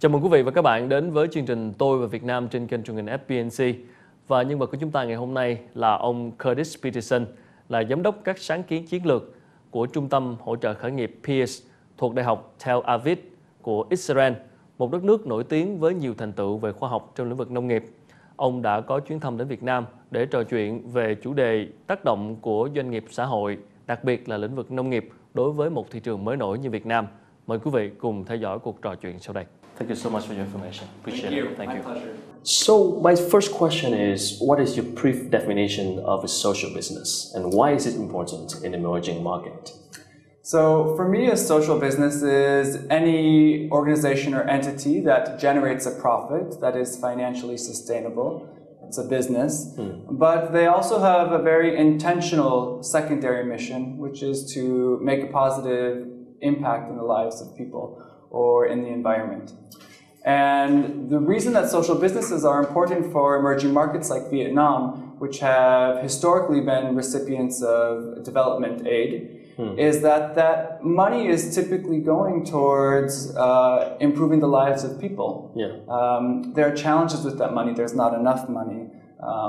Chào mừng quý vị và các bạn đến với chương trình Tôi và Việt Nam trên kênh truyền hình FBNC. Và nhân vật của chúng ta ngày hôm nay là ông Curtis Peterson, là giám đốc các sáng kiến chiến lược của Trung tâm hỗ trợ khởi nghiệp Pears thuộc Đại học Tel Aviv của Israel, một đất nước nổi tiếng với nhiều thành tựu về khoa học trong lĩnh vực nông nghiệp. Ông đã có chuyến thăm đến Việt Nam để trò chuyện về chủ đề tác động của doanh nghiệp xã hội, đặc biệt là lĩnh vực nông nghiệp đối với một thị trường mới nổi như Việt Nam. Mời quý vị cùng theo dõi cuộc trò chuyện sau đây. Thank you so much for your information. Appreciate it. Thank you. My pleasure. So my first question is, what is your brief definition of a social business, and why is it important in emerging market? So for me, a social business is any organization or entity that generates a profit that is financially sustainable. It's a business, but they also have a very intentional secondary mission, which is to make a positive impact in the lives of people or in the environment. And the reason that social businesses are important for emerging markets like Vietnam, which have historically been recipients of development aid, is that money is typically going towards improving the lives of people. There are challenges with that money. There's not enough money.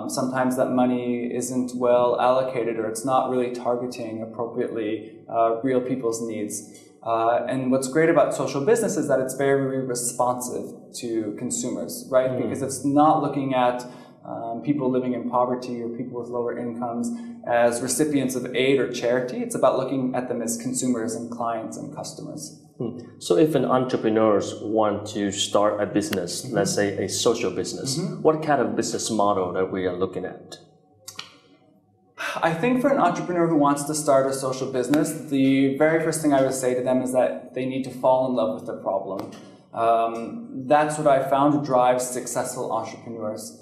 Sometimes that money isn't well allocated, or it's not really targeting appropriately real people's needs. And what's great about social business is that it's very responsive to consumers, right? Because it's not looking at people living in poverty or people with lower incomes as recipients of aid or charity. It's about looking at them as consumers and clients and customers. So if an entrepreneur want to start a business, let's say a social business, what kind of business model that we are looking at? I think for an entrepreneur who wants to start a social business, the very first thing I would say to them is that they need to fall in love with the problem. That's what I found drives successful entrepreneurs.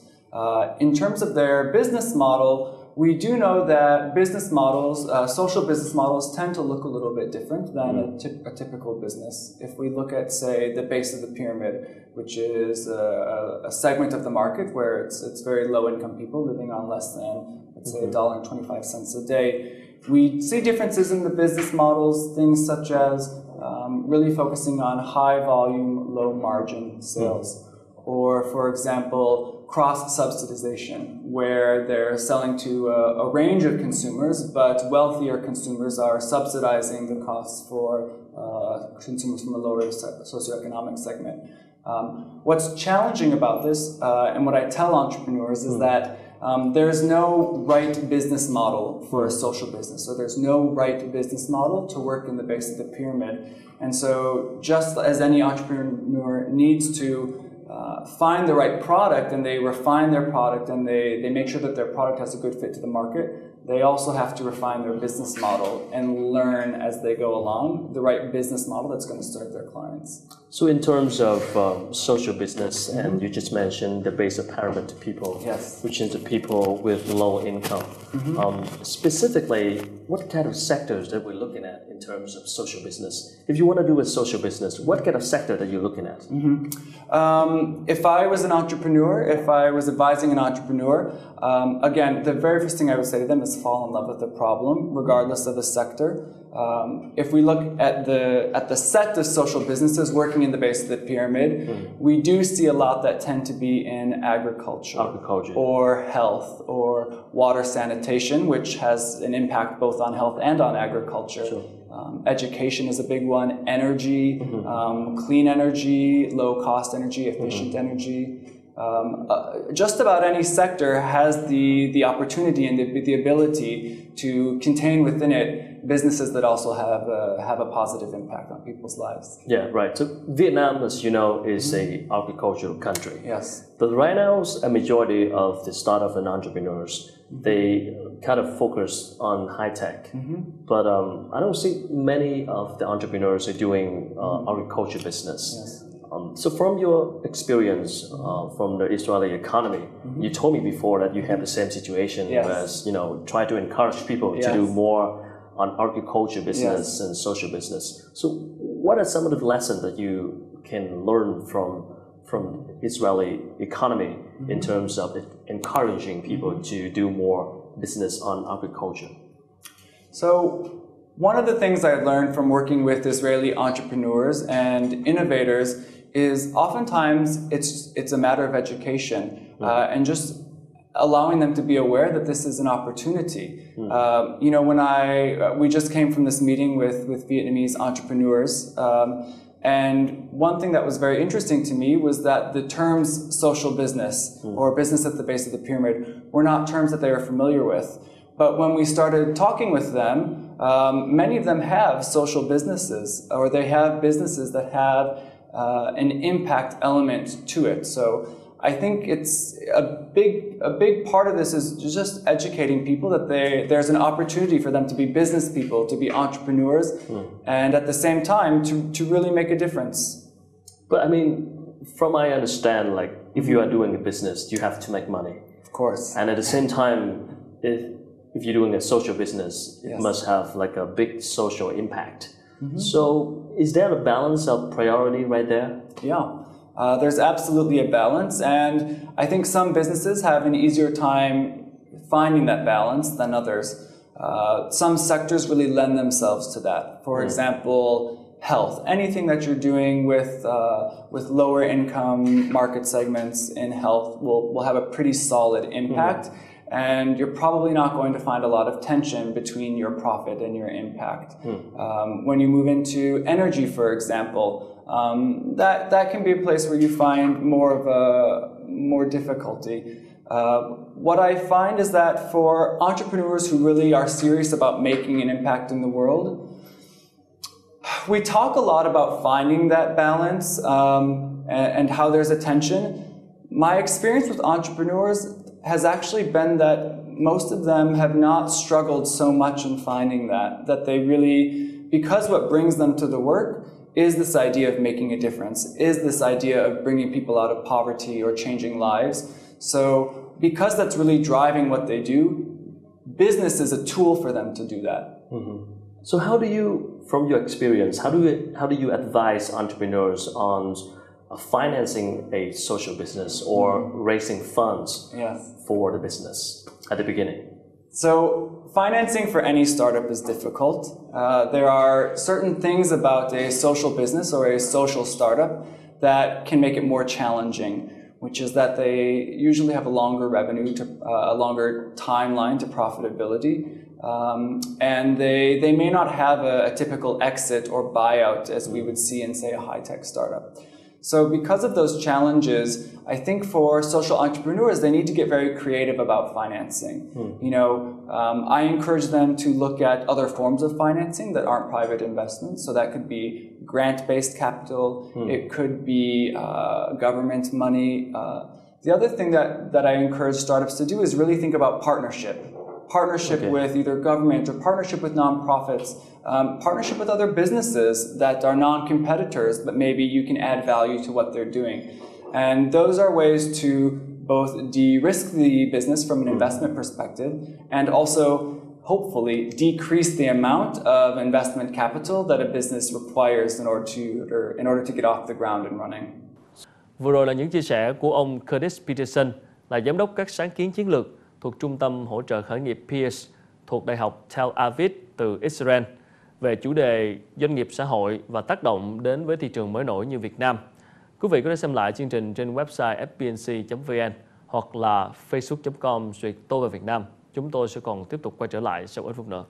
In terms of their business model, we do know that business models, social business models, tend to look a little bit different than a typical business. If we look at, say, the base of the pyramid, which is a segment of the market where it's very low-income people living on less than, let's say, $1.25 a day, we see differences in the business models, things such as really focusing on high-volume, low-margin sales. Or, for example, cross-subsidization, where they're selling to a range of consumers, but wealthier consumers are subsidizing the costs for consumers from a lower socioeconomic segment. What's challenging about this, and what I tell entrepreneurs, is that there's no right business model for a social business. So there's no right business model to work in the base of the pyramid. And so just as any entrepreneur needs to find the right product, and they refine their product, and they make sure that their product has a good fit to the market, they also have to refine their business model and learn as they go along the right business model that's going to serve their clients. So in terms of social business, and you just mentioned the base of pyramid people, which is the people with low income. Specifically, what kind of sectors that we're looking at in terms of social business? If you want to do a social business, what kind of sector that you're looking at? If I was an entrepreneur, if I was advising an entrepreneur, again, the very first thing I would say to them is fall in love with the problem, regardless of the sector. If we look at the set of social businesses working in the base of the pyramid, we do see a lot that tend to be in agriculture. Or health, or water sanitation, which has an impact both on health and on agriculture. Education is a big one. Energy, clean energy, low-cost energy, efficient energy. Just about any sector has the opportunity and the ability to contain within it businesses that also have a positive impact on people's lives. Yeah, right. So Vietnam, as you know, is a agricultural country. Yes. But right now, a majority of the startup and entrepreneurs, they kind of focus on high tech. But I don't see many of the entrepreneurs are doing agriculture business. So from your experience from the Israeli economy, you told me before that you had the same situation, whereas, try to encourage people to do more on agriculture business and social business. So what are some of the lessons that you can learn from Israeli economy in terms of encouraging people to do more business on agriculture? So one of the things I learned from working with Israeli entrepreneurs and innovators is oftentimes it's a matter of education and just allowing them to be aware that this is an opportunity. You know, when we just came from this meeting with Vietnamese entrepreneurs, and one thing that was very interesting to me was that the terms social business or business at the base of the pyramid were not terms that they were familiar with. But when we started talking with them, many of them have social businesses, or they have businesses that have an impact element to it. So I think it's a big part of this is just educating people that there's an opportunity for them to be business people, to be entrepreneurs, and at the same time to really make a difference. But I mean, from I understand, like if you are doing a business, you have to make money. Of course. And at the same time, if you're doing a social business, it must have like a big social impact. So is there a balance of priority right there? Yeah. There's absolutely a balance, and I think some businesses have an easier time finding that balance than others. Some sectors really lend themselves to that. For example, health. Anything that you're doing with lower income market segments in health will have a pretty solid impact, and you're probably not going to find a lot of tension between your profit and your impact. When you move into energy, for example, that can be a place where you find more difficulty. What I find is that for entrepreneurs who really are serious about making an impact in the world, we talk a lot about finding that balance and how there's a tension. My experience with entrepreneurs has actually been that most of them have not struggled so much in finding that they really, because what brings them to the work is this idea of making a difference, is this idea of bringing people out of poverty or changing lives. So because that's really driving what they do, business is a tool for them to do that. So how do you, from your experience, how do you advise entrepreneurs on financing a social business or raising funds for the business at the beginning? So financing for any startup is difficult. There are certain things about a social business or a social startup that can make it more challenging, which is that they usually have a longer revenue, a longer timeline to profitability. And they may not have a typical exit or buyout as we would see in, say, a high-tech startup. So because of those challenges, I think for social entrepreneurs, they need to get very creative about financing. You know, I encourage them to look at other forms of financing that aren't private investments. So that could be grant-based capital. It could be government money. The other thing that I encourage startups to do is really think about partnership with either government or partnership with nonprofits, partnership with other businesses that are non-competitors, but maybe you can add value to what they're doing. And those are ways to both de-risk the business from an investment perspective and also hopefully decrease the amount of investment capital that a business requires in order to get off the ground and running. Vừa rồi là những chia sẻ của ông Curtis Peterson, là giám đốc các sáng kiến chiến lược thuộc Trung tâm Hỗ trợ Khởi nghiệp Pears thuộc Đại học Tel Aviv từ Israel về chủ đề doanh nghiệp xã hội và tác động đến với thị trường mới nổi như Việt Nam. Quý vị có thể xem lại chương trình trên website FBNC.vn hoặc là facebook.com/tôi và Việt Nam. Chúng tôi sẽ còn tiếp tục quay trở lại sau ít phút nữa.